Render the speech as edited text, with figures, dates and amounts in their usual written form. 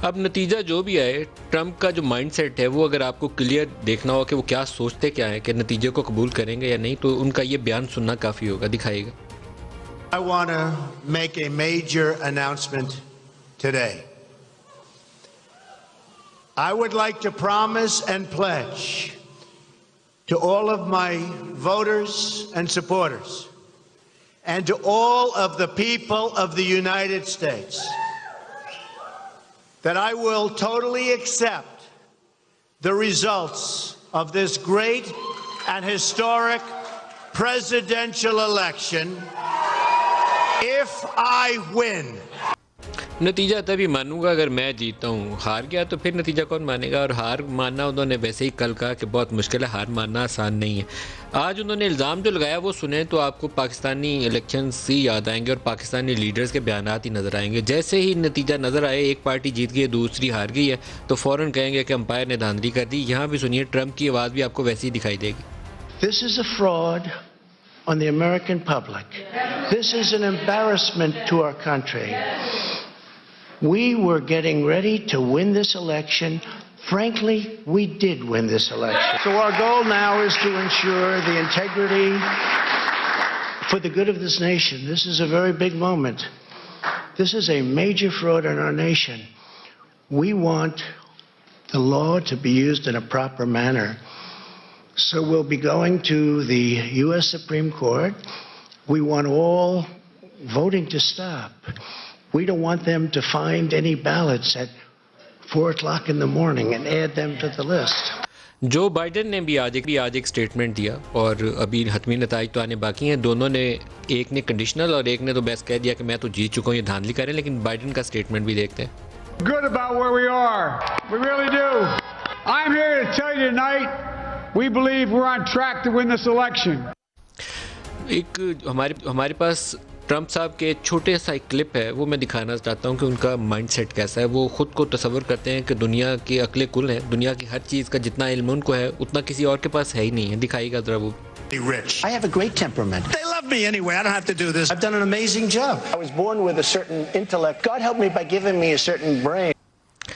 اب نتیجہ جو بھی آئے، ٹرمپ کا جو مائنڈ سیٹ ہے وہ اگر آپ کو کلیئر دیکھنا ہو کہ وہ کیا سوچتے کیا ہیں کہ نتیجے کو قبول کریں گے یا نہیں، تو ان کا یہ بیان سننا کافی ہوگا. دکھائیے گا. I want to make a major announcement today. I would like to promise and pledge to all of my voters and supporters and to all of the people of the United States that I will totally accept the results of this great and historic presidential election if I win. نتیجہ تبھی مانوں گا اگر میں جیتا ہوں. ہار گیا تو پھر نتیجہ کون مانے گا؟ اور ہار ماننا انہوں نے ویسے ہی کل کہا کہ بہت مشکل ہے، ہار ماننا آسان نہیں ہے. آج انہوں نے الزام جو لگایا وہ سنیں تو آپ کو پاکستانی الیکشنز ہی یاد آئیں گے اور پاکستانی لیڈرز کے بیانات ہی نظر آئیں گے. جیسے ہی نتیجہ نظر آئے، ایک پارٹی جیت گئی ہے دوسری ہار گئی ہے، تو فوراً کہیں گے کہ امپائر نے دھاندلی کر دی. یہاں بھی سنیے، ٹرمپ کی آواز بھی آپ کو ویسے ہی دکھائی دے گی. This is a fraud on the American public. This is an embarrassment to our country. We were getting ready to win this election. Frankly, we did win this election. So our goal now is to ensure the integrity for the good of this nation. This is a very big moment. This is a major fraud in our nation. We want the law to be used in a proper manner. So we'll be going to the U.S. Supreme Court. We want all voting to stop. We don't want them to find any ballots at 4 o'clock in the morning and add them to the list. Joe Biden نے بھی آج ایک statement دیا اور ابھی حتمی نتائج تو آنے باقی ہیں. دونوں نے، ایک نے کنڈیشنل اور ایک نے تو بس کہہ دیا کہ میں تو جیت چکا ہوں، یہ دھاندلی کریں. لیکن بائیڈن کا سٹیٹمنٹ بھی دیکھتے ہیں. Good about where we are. We really do. I'm here to tell you tonight, we believe we're on track to win this election. ایک ہمارے پاس ٹرمپ صاحب کے چھوٹے سا ایک کلپ ہے، وہ میں دکھانا چاہتا ہوں کہ ان کا مائنڈ سیٹ کیسا ہے. وہ خود کو تصور کرتے ہیں کہ دنیا کی عقل کل ہے، دنیا کی ہر چیز کا جتنا علم ان کو ہے اتنا کسی اور کے پاس ہے ہی نہیں ہے. دکھائیے گا ذرا وہ. Rich. I have a great temperament. They love me anyway. I don't have to do this. I've done an amazing job. I was born with a certain intellect. God helped me by giving me a certain brain.